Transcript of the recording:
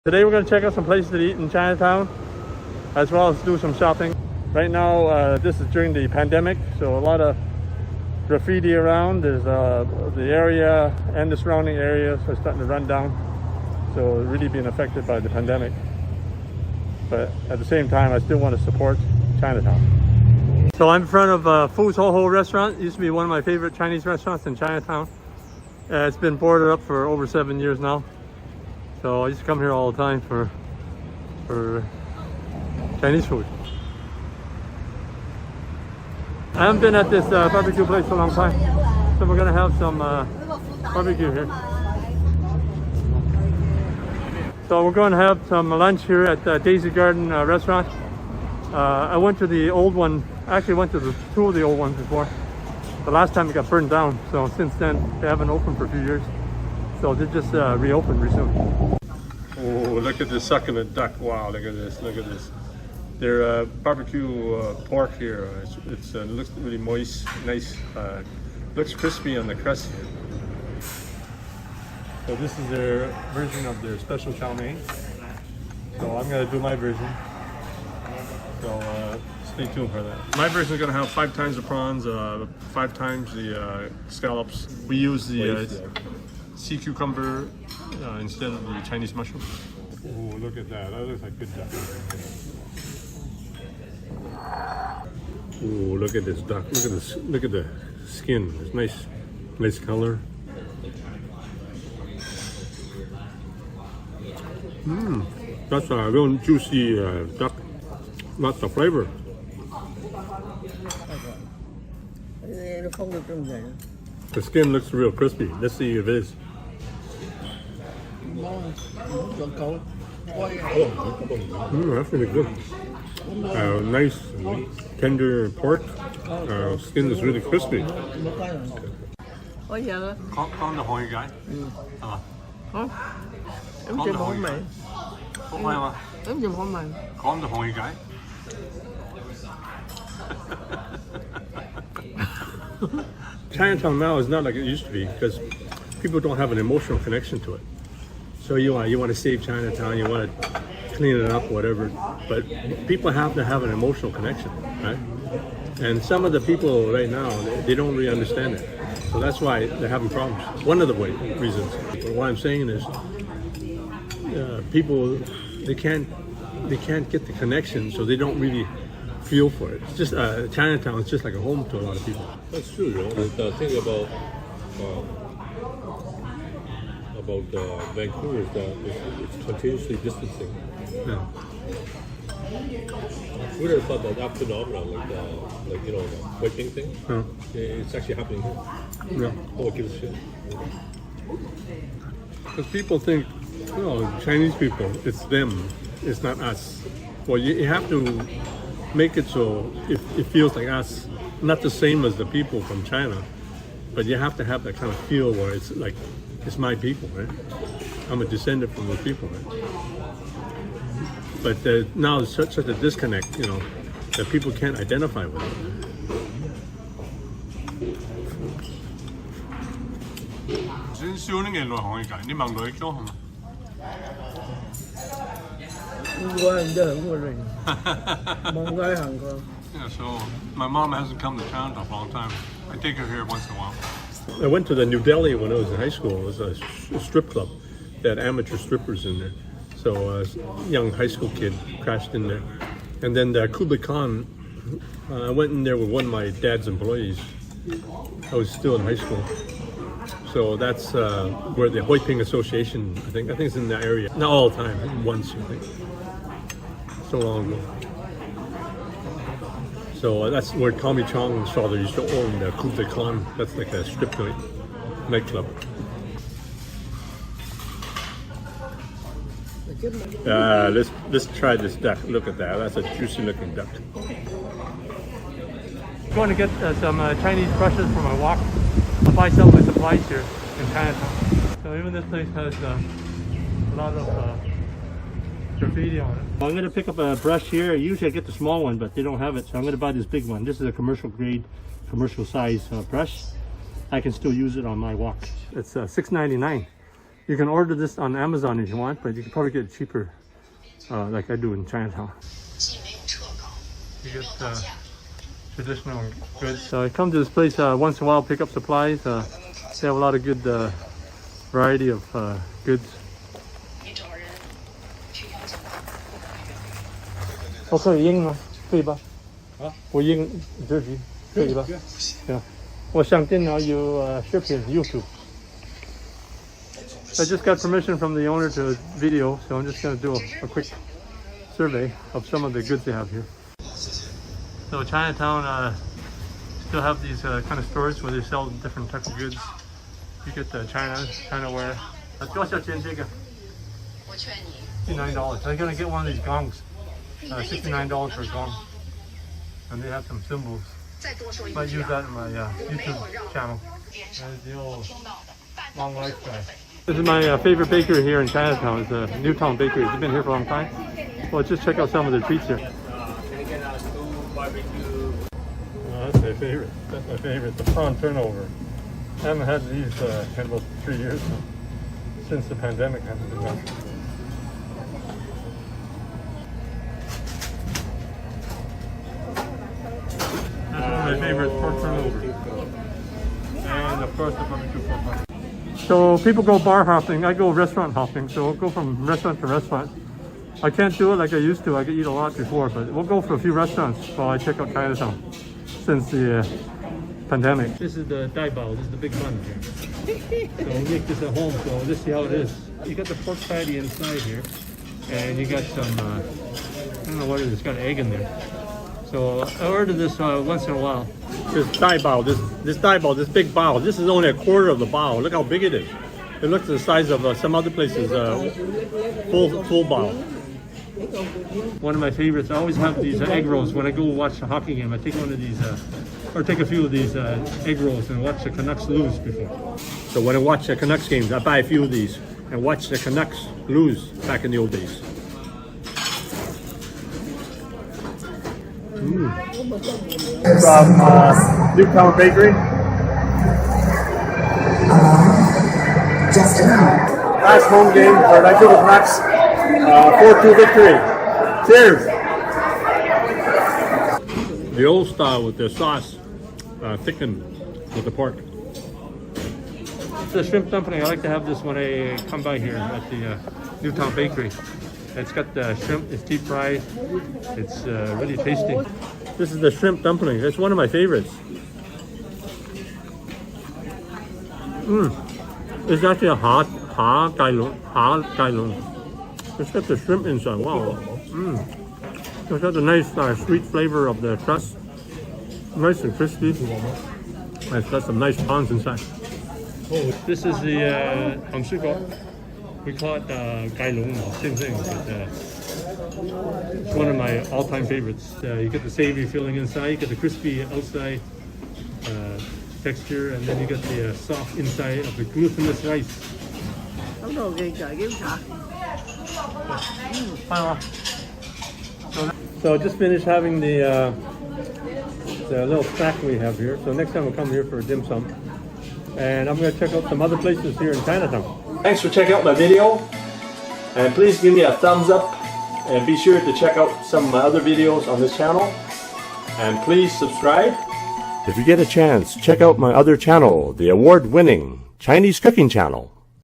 Today we're going to check out some places to eat in Chinatown, as well as do some shopping. Right now, this is during the pandemic, so a lot of graffiti around. There's the area and the surrounding areas are starting to run down, so really being affected by the pandemic. But at the same time, I still want to support Chinatown. So I'm in front of Fu's Ho Ho restaurant. It used to be one of my favorite Chinese restaurants in Chinatown. It's been boarded up for over 7 years now. So I used to come here all the time for Chinese food. I haven't been at this barbecue place for a long time, so we're gonna have some barbecue here. So we're going to have some lunch here at Daisy Garden restaurant. I went to the old one, actually went to two of the old ones before. The last time it got burned down, so since then they haven't opened for a few years. So they just reopened recently. Oh, look at this succulent duck. Wow, look at this, look at this. Their barbecue pork here, it looks really moist, nice, looks crispy on the crust here. So this is their version of their special chow mein. So I'm gonna do my version. So stay tuned for that. My version is gonna have 5 times the prawns, 5 times the scallops. We use the sea cucumber instead of the Chinese mushroom. Oh, look at that. That looks like good duck. Oh, look at this duck. Look at this. Look at the skin. It's nice, nice color. That's a real juicy duck. Lots of flavor. The skin looks real crispy. Let's see if it is. That's really good. Nice tender pork. Skin is really crispy. Con được hồi gái. Em chìm không mày? Không hay mà. Em chìm không mày? Con được hồi gái. Chinatown now is not like it used to be because people don't have an emotional connection to it. So you want to save Chinatown, you want to clean it up, whatever. But people have to have an emotional connection, right? And some of the people right now, they don't really understand it. So that's why they're having problems. One of the reasons. But what I'm saying is, people they can't get the connection, so they don't really feel for it. It's just Chinatown is just like a home to a lot of people. That's true, you know. The thing about Vancouver is that it's continuously distancing. Yeah. We never thought that phenomenon, like you know, the wiping thing. Yeah. It's actually happening here. Yeah. Oh, give a shit. Because people think, Chinese people, it's them, it's not us. Well, you have to make it so it feels like us, not the same as the people from China, but you have to have that kind of feel where it's like, it's my people, right? I'm a descendant from those people, right? But now there's such a disconnect, that people can't identify with it. Yeah, so my mom hasn't come to Chinatown for a long time. I take her here once in a while. I went to the New Delhi when I was in high school. It was a strip club. They had amateur strippers in there. So a young high school kid crashed in there. And then the Kublai Khan, I went in there with one of my dad's employees. I was still in high school. So that's where the Hoi Ping Association, I think it's in that area. Not all the time, once I think. So long ago. So that's where Tommy Chong's father used to own the Kublai Khan. That's like a strip joint, nightclub. Let's try this duck. Look at that. That's a juicy looking duck. I'm going to get some Chinese brushes for my walk. I'll buy some of my supplies here in Chinatown. So even this place has a lot of graffiti on it. I'm going to pick up a brush here. Usually I get the small one, but they don't have it, so I'm going to buy this big one. This is a commercial grade, commercial size brush. I can still use it on my walk. It's $6.99. You can order this on Amazon if you want, but you can probably get it cheaper, like I do in Chinatown. You get traditional goods. So I come to this place once in a while, pick up supplies. They have a lot of good variety of goods. 我可以印吗？可以吧？啊，我印这里可以吧？对啊，我想电脑有视频 YouTube。I just got permission from the owner to video, so I'm just going to do a quick survey of some of the goods they have here. So Chinatown still have these kind of stores where they sell different types of goods. You get the Chinaware. $多少钱这个？$69. I'm going to get one of these gongs. $69 for a gong. And they have some symbols. Might use that in my YouTube channel. There's the old long life guy. This is my favorite bakery here in Chinatown. It's a Newtown Bakery. It's been here for a long time. Well, just check out some of the treats here. Oh, that's my favorite. That's my favorite. The prawn turnover. I haven't had these in about 3 years now. Since the pandemic hasn't been done. That's one of my favorites, pork turnover. And of course the barbecue pork pie. So people go bar hopping, I go restaurant hopping, so we'll go from restaurant to restaurant. I can't do it like I used to. I could eat a lot before, but we'll go for a few restaurants while I check out Chinatown since the pandemic. This is the dai bao, this is the big bun here. So we make this at home, so this is how it is. You got the pork patty inside here, and you got some, I don't know what it is, it's got egg in there. So I order this once in a while. This dai bao, this dai bao, this big bao, this is only a quarter of the bao. Look how big it is. It looks the size of some other places, full bao. One of my favorites, I always have these egg rolls when I go watch a hockey game. I take one of these, or take a few of these egg rolls and watch the Canucks lose before. So when I watch the Canucks games, I buy a few of these and watch the Canucks lose back in the old days. From Newtown Bakery. Last home game for Vancouver Canucks, 4-2 victory. Cheers! The old style with the sauce thickened with the pork. The shrimp dumpling, I like to have this when I come by here at the Newtown Bakery. It's got the shrimp, it's deep fried, it's really tasty. This is the shrimp dumpling, it's one of my favorites. It's actually a ha gai lung. It's got the shrimp inside, wow. It's got the nice sweet flavor of the crust. Nice and crispy. It's got some nice prawns inside. This is the we call it gai lung, same thing, but it's one of my all-time favorites. You get the savory filling inside, you get the crispy outside texture, and then you get the soft inside of the glutinous rice. So I just finished having the little snack we have here. So next time we'll come here for a dim sum. And I'm going to check out some other places here in Chinatown. Thanks for checking out my video. And please give me a thumbs up. And be sure to check out some of my other videos on this channel. And please subscribe. If you get a chance, check out my other channel, the award-winning Chinese cooking channel.